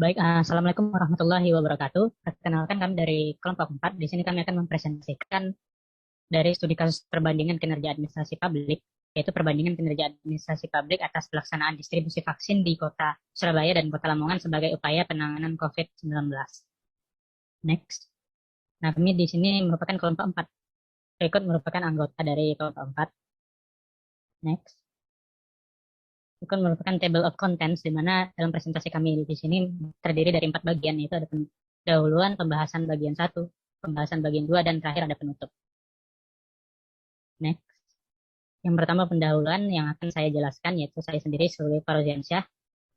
Baik, Assalamualaikum warahmatullahi wabarakatuh. Perkenalkan kami dari kelompok 4. Di sini kami akan mempresentasikan dari studi kasus perbandingan kinerja administrasi publik, yaitu perbandingan kinerja administrasi publik atas pelaksanaan distribusi vaksin di Kota Surabaya dan Kota Lamongan sebagai upaya penanganan COVID-19. Next. Nah, kami di sini merupakan kelompok 4. Berikut merupakan anggota dari kelompok 4. Next. Itu merupakan table of contents, di mana dalam presentasi kami di sini terdiri dari 4 bagian, yaitu ada pendahuluan, pembahasan bagian 1, pembahasan bagian 2, dan terakhir ada penutup. Next. Yang pertama pendahuluan yang akan saya jelaskan, yaitu saya sendiri sebagai Faroziansyah,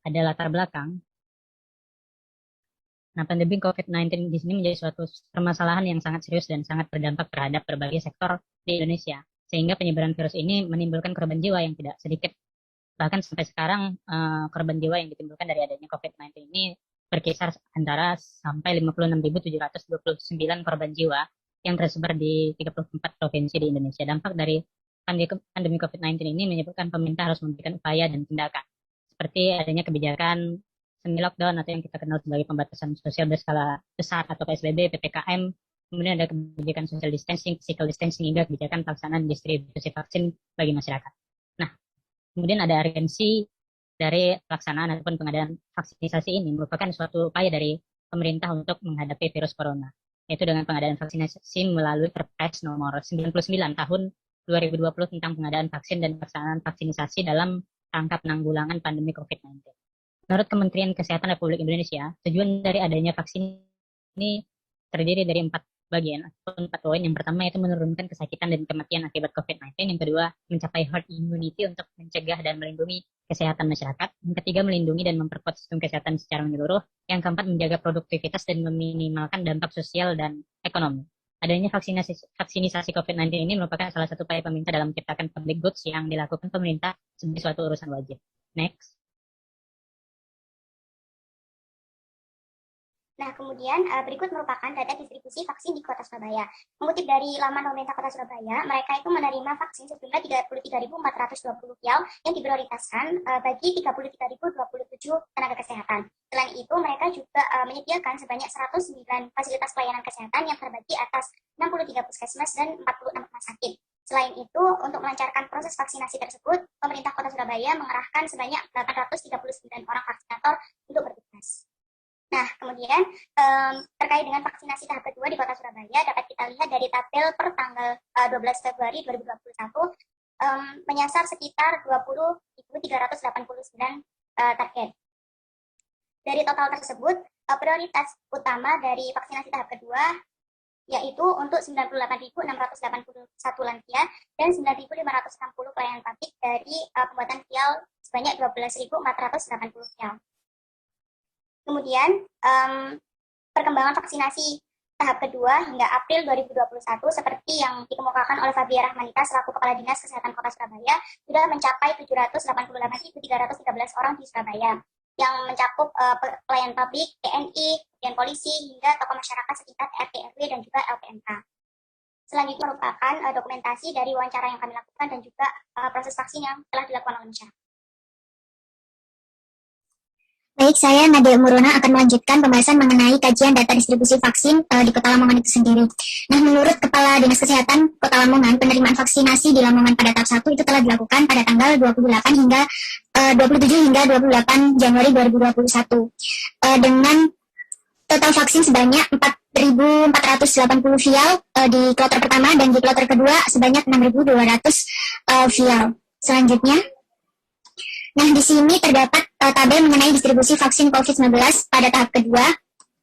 ada latar belakang. Nah, pandemi COVID-19 di sini menjadi suatu permasalahan yang sangat serius dan sangat berdampak terhadap berbagai sektor di Indonesia, sehingga penyebaran virus ini menimbulkan korban jiwa yang tidak sedikit. Bahkan sampai sekarang korban jiwa yang ditimbulkan dari adanya COVID-19 ini berkisar antara sampai 56.729 korban jiwa yang tersebar di 34 provinsi di Indonesia. Dampak dari pandemi COVID-19 ini menyebabkan pemerintah harus memberikan upaya dan tindakan, seperti adanya kebijakan semi lockdown atau yang kita kenal sebagai pembatasan sosial berskala besar atau PSBB, PPKM, kemudian ada kebijakan social distancing, physical distancing, hingga kebijakan pelaksanaan distribusi vaksin bagi masyarakat. Nah, kemudian ada urgensi dari pelaksanaan ataupun pengadaan vaksinasi ini merupakan suatu upaya dari pemerintah untuk menghadapi virus corona, yaitu dengan pengadaan vaksinasi melalui Perpres nomor 99 tahun 2020 tentang pengadaan vaksin dan pelaksanaan vaksinasi dalam rangka penanggulangan pandemi COVID-19. Menurut Kementerian Kesehatan Republik Indonesia, tujuan dari adanya vaksin ini terdiri dari 4 bagian atau 4 poin. Yang pertama itu menurunkan kesakitan dan kematian akibat COVID-19. Yang kedua, mencapai herd immunity untuk mencegah dan melindungi kesehatan masyarakat. Yang ketiga, melindungi dan memperkuat sistem kesehatan secara menyeluruh. Yang keempat, menjaga produktivitas dan meminimalkan dampak sosial dan ekonomi. Adanya vaksinisasi COVID-19 ini merupakan salah satu upaya pemerintah dalam menciptakan public goods yang dilakukan pemerintah sebagai suatu urusan wajib. Next. Nah, kemudian berikut merupakan data distribusi vaksin di Kota Surabaya. Mengutip dari laman pemerintah Kota Surabaya, mereka itu menerima vaksin sejumlah 33.420 vial yang diprioritaskan bagi 33.027 tenaga kesehatan. Selain itu, mereka juga menyediakan sebanyak 109 fasilitas pelayanan kesehatan yang terbagi atas 63 puskesmas dan 46 rumah sakit. Selain itu, untuk melancarkan proses vaksinasi tersebut, pemerintah Kota Surabaya mengerahkan sebanyak 839 orang vaksinator untuk bertugas. Nah, kemudian terkait dengan vaksinasi tahap kedua di Kota Surabaya, dapat kita lihat dari tabel per tanggal 12 Februari 2021, menyasar sekitar 20.389 target. Dari total tersebut, prioritas utama dari vaksinasi tahap kedua yaitu untuk 98.681 lansia dan 9.560 pelayanan publik dari pembuatan vial sebanyak 12.480 vial. Kemudian, perkembangan vaksinasi tahap kedua hingga April 2021 seperti yang dikemukakan oleh Fabia Rahmanita selaku Kepala Dinas Kesehatan Kota Surabaya sudah mencapai 788.313 orang di Surabaya yang mencakup pelayan publik, TNI, kemudian polisi, hingga tokoh masyarakat sekitar RT, RW, dan juga LPMK. Selanjutnya merupakan dokumentasi dari wawancara yang kami lakukan dan juga proses vaksin yang telah dilakukan oleh masyarakat. Baik, saya Nadia Muruna akan melanjutkan pembahasan mengenai kajian data distribusi vaksin di Kota Lamongan itu sendiri. Nah, menurut Kepala Dinas Kesehatan Kota Lamongan, penerimaan vaksinasi di Lamongan pada tahap 1 itu telah dilakukan pada tanggal 27 hingga 28 Januari 2021 dengan total vaksin sebanyak 4.480 vial di kloter pertama dan di kloter kedua sebanyak 6.200 vial. Selanjutnya, nah, di sini terdapat tabel mengenai distribusi vaksin COVID-19 pada tahap kedua,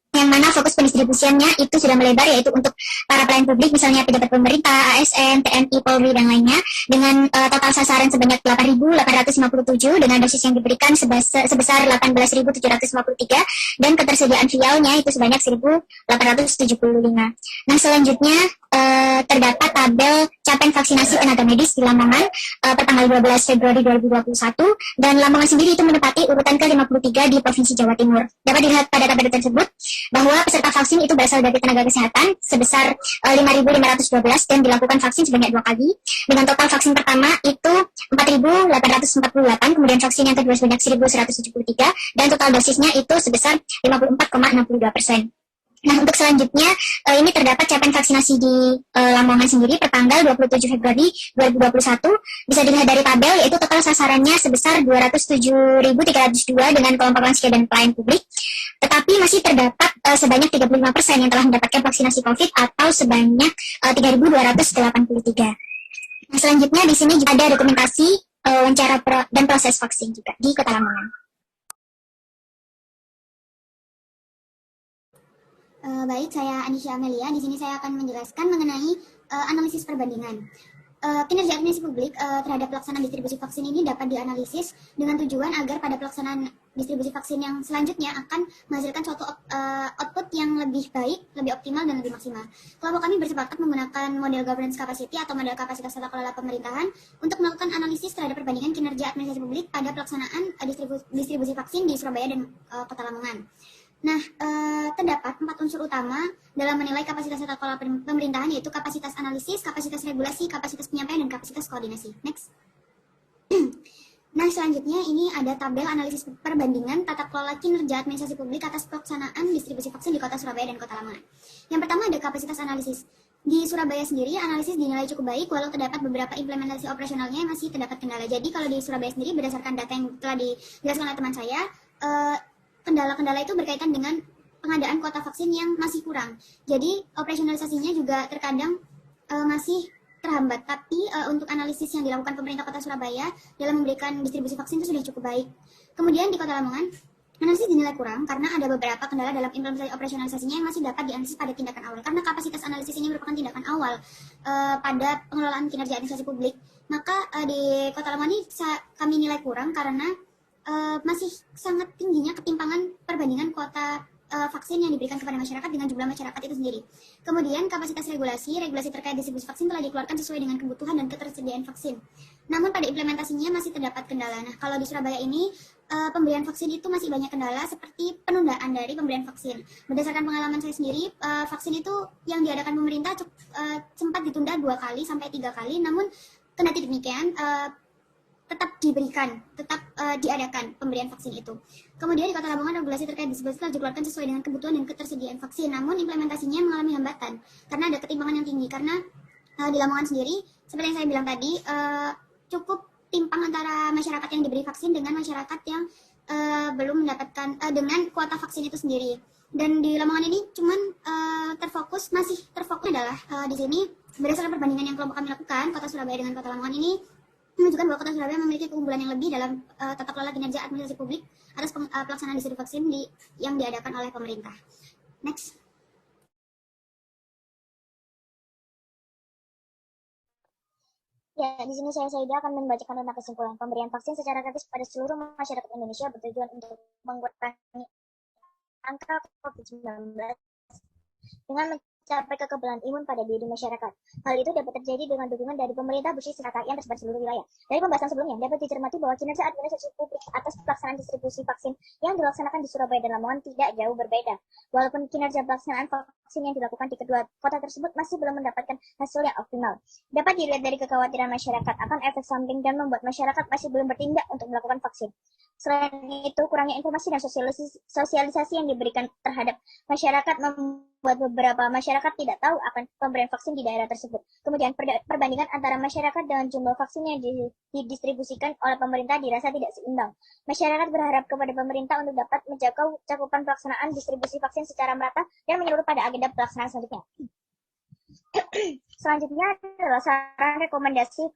yang mana fokus pendistribusiannya itu sudah melebar, yaitu untuk para pelayan publik, misalnya pejabat pemerintah, ASN, TNI, Polri, dan lainnya, dengan total sasaran sebanyak 8.857 dengan dosis yang diberikan sebesar 18.753 dan ketersediaan vialnya itu sebanyak 1.875. Nah, selanjutnya terdapat tabel capaian vaksinasi tenaga medis di Lamongan per tanggal 12 Februari 2021, dan Lamongan sendiri itu menempati urutan ke-53 di Provinsi Jawa Timur. Dapat dilihat pada tabel tersebut bahwa peserta vaksin itu berasal dari tenaga kesehatan sebesar 5.512 dan dilakukan vaksin sebanyak 2 kali, dengan total vaksin pertama itu 4.848, kemudian vaksin yang kedua sebanyak 1.173, dan total dosisnya itu sebesar 54,62%. Nah, untuk selanjutnya, ini terdapat capaian vaksinasi di Lamongan sendiri per tanggal 27 Februari 2021. Bisa dilihat dari tabel, yaitu total sasarannya sebesar 207.302 dengan kelompok lansia dan pelayan publik. Tetapi masih terdapat sebanyak 35% yang telah mendapatkan vaksinasi COVID atau sebanyak 3.283. Nah, selanjutnya di sini juga ada dokumentasi wawancara dan proses vaksin juga di Kota Lamongan. Baik, saya Anisha Amelia. Di sini saya akan menjelaskan mengenai analisis perbandingan. Kinerja administrasi publik terhadap pelaksanaan distribusi vaksin ini dapat dianalisis dengan tujuan agar pada pelaksanaan distribusi vaksin yang selanjutnya akan menghasilkan suatu output yang lebih baik, lebih optimal, dan lebih maksimal. Kelompok kami bersepakat menggunakan model governance capacity atau model kapasitas tata kelola pemerintahan untuk melakukan analisis terhadap perbandingan kinerja administrasi publik pada pelaksanaan distribusi vaksin di Surabaya dan Kota Lamongan. Nah, terdapat 4 unsur utama dalam menilai kapasitas tata kelola pemerintahan, yaitu kapasitas analisis, kapasitas regulasi, kapasitas penyampaian, dan kapasitas koordinasi. Next. Nah, selanjutnya ini ada tabel analisis perbandingan tata kelola kinerja administrasi publik atas pelaksanaan distribusi vaksin di Kota Surabaya dan Kota Lamongan. Yang pertama ada kapasitas analisis. Di Surabaya sendiri, analisis dinilai cukup baik, walau terdapat beberapa implementasi operasionalnya yang masih terdapat kendala. Jadi, kalau di Surabaya sendiri, berdasarkan data yang telah dijelaskan oleh teman saya, kendala-kendala itu berkaitan dengan pengadaan kuota vaksin yang masih kurang. Jadi operasionalisasinya juga terkadang masih terhambat. Tapi untuk analisis yang dilakukan pemerintah Kota Surabaya dalam memberikan distribusi vaksin itu sudah cukup baik. Kemudian di Kota Lamongan, analisis dinilai kurang karena ada beberapa kendala dalam implementasi operasionalisasinya yang masih dapat dianalisis pada tindakan awal. Karena kapasitas analisis ini merupakan tindakan awal pada pengelolaan kinerja administrasi publik. Maka di Kota Lamongan ini kami nilai kurang karena masih sangat tingginya ketimpangan perbandingan kuota vaksin yang diberikan kepada masyarakat dengan jumlah masyarakat itu sendiri. Kemudian kapasitas regulasi terkait distribusi vaksin telah dikeluarkan sesuai dengan kebutuhan dan ketersediaan vaksin. Namun pada implementasinya masih terdapat kendala. Nah, kalau di Surabaya ini pemberian vaksin itu masih banyak kendala seperti penundaan dari pemberian vaksin. Berdasarkan pengalaman saya sendiri, vaksin itu yang diadakan pemerintah sempat ditunda 2 kali sampai 3 kali, namun kendati demikian tetap diadakan pemberian vaksin itu. Kemudian di Kota Lamongan, regulasi terkait distribusi telah dikeluarkan sesuai dengan kebutuhan dan ketersediaan vaksin. Namun implementasinya mengalami hambatan karena ada ketimpangan yang tinggi. Karena di Lamongan sendiri, seperti yang saya bilang tadi, cukup timpang antara masyarakat yang diberi vaksin dengan masyarakat yang belum mendapatkan dengan kuota vaksin itu sendiri. Dan di Lamongan ini masih terfokus adalah di sini berdasarkan perbandingan yang kelompok kami lakukan, Kota Surabaya dengan Kota Lamongan ini menunjukkan bahwa Kota Surabaya memiliki keunggulan yang lebih dalam tata kelola kinerja administrasi publik atas pelaksanaan distribusi vaksin yang diadakan oleh pemerintah. Next. Ya, di sini saya Saida akan membacakan tentang kesimpulan pemberian vaksin secara gratis pada seluruh masyarakat Indonesia bertujuan untuk mengurangi angka COVID-19 dengan mencapai kekebalan imun pada diri masyarakat. Hal itu dapat terjadi dengan dukungan dari pemerintah bersih serta yang tersebar seluruh wilayah. Dari pembahasan sebelumnya, dapat dicermati bahwa kinerja administrasi publik atas pelaksanaan distribusi vaksin yang dilaksanakan di Surabaya dan Lamongan tidak jauh berbeda. Walaupun kinerja pelaksanaan vaksin yang dilakukan di kedua kota tersebut masih belum mendapatkan hasil yang optimal. Dapat dilihat dari kekhawatiran masyarakat akan efek samping dan membuat masyarakat masih belum bertindak untuk melakukan vaksin. Selain itu, kurangnya informasi dan sosialisasi yang diberikan terhadap masyarakat membuat beberapa masyarakat tidak tahu akan pemberian vaksin di daerah tersebut. Kemudian perbandingan antara masyarakat dengan jumlah vaksin yang didistribusikan oleh pemerintah dirasa tidak seimbang. Masyarakat berharap kepada pemerintah untuk dapat menjangkau cakupan pelaksanaan distribusi vaksin secara merata dan menyeluruh pada agenda pelaksanaan selanjutnya. Selanjutnya adalah saran rekomendasi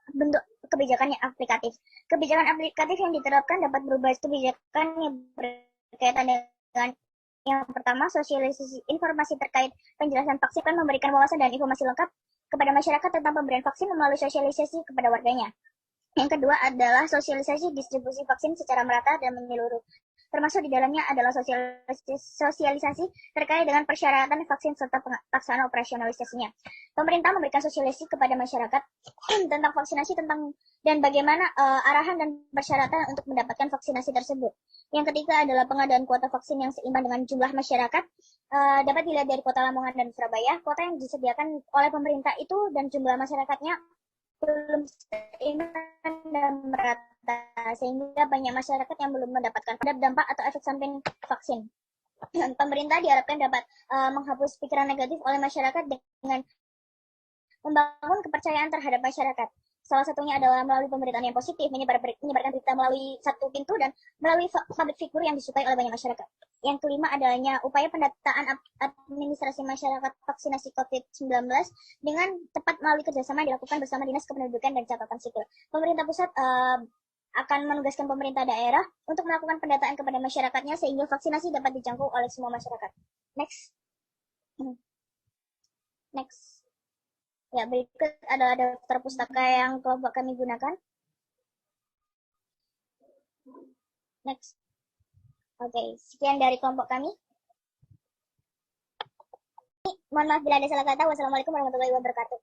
bentuk kebijakan yang aplikatif. Kebijakan aplikatif yang diterapkan dapat berubah kebijakan yang berkaitan dengan yang pertama, sosialisasi informasi terkait penjelasan vaksin dan memberikan wawasan dan informasi lengkap kepada masyarakat tentang pemberian vaksin melalui sosialisasi kepada warganya. Yang kedua adalah sosialisasi distribusi vaksin secara merata dan menyeluruh. termasuk di dalamnya adalah sosialisasi terkait dengan persyaratan vaksin serta pelaksanaan operasionalisasinya. Pemerintah memberikan sosialisasi kepada masyarakat tentang vaksinasi dan bagaimana arahan dan persyaratan untuk mendapatkan vaksinasi tersebut. Yang ketiga adalah pengadaan kuota vaksin yang seimbang dengan jumlah masyarakat. Dapat dilihat dari Kota Lamongan dan Surabaya, kuota yang disediakan oleh pemerintah itu dan jumlah masyarakatnya belum seimbang dan merata, sehingga banyak masyarakat yang belum mendapatkan dampak atau efek samping vaksin. Pemerintah diharapkan dapat menghapus pikiran negatif oleh masyarakat dengan membangun kepercayaan terhadap masyarakat. Salah satunya adalah melalui pemberitaan yang positif, menyebarkan berita melalui satu pintu dan melalui public figure yang disukai oleh banyak masyarakat. Yang kelima adanya upaya pendataan administrasi masyarakat vaksinasi COVID-19 dengan tepat melalui kerjasama yang dilakukan bersama Dinas Kependudukan dan Catatan Sipil. Pemerintah pusat akan menugaskan pemerintah daerah untuk melakukan pendataan kepada masyarakatnya sehingga vaksinasi dapat dijangkau oleh semua masyarakat. Next. Ya, berikut adalah daftar pustaka yang kelompok kami gunakan. Next. Oke, sekian dari kelompok kami. Mohon maaf bila ada salah kata. Wassalamualaikum warahmatullahi wabarakatuh.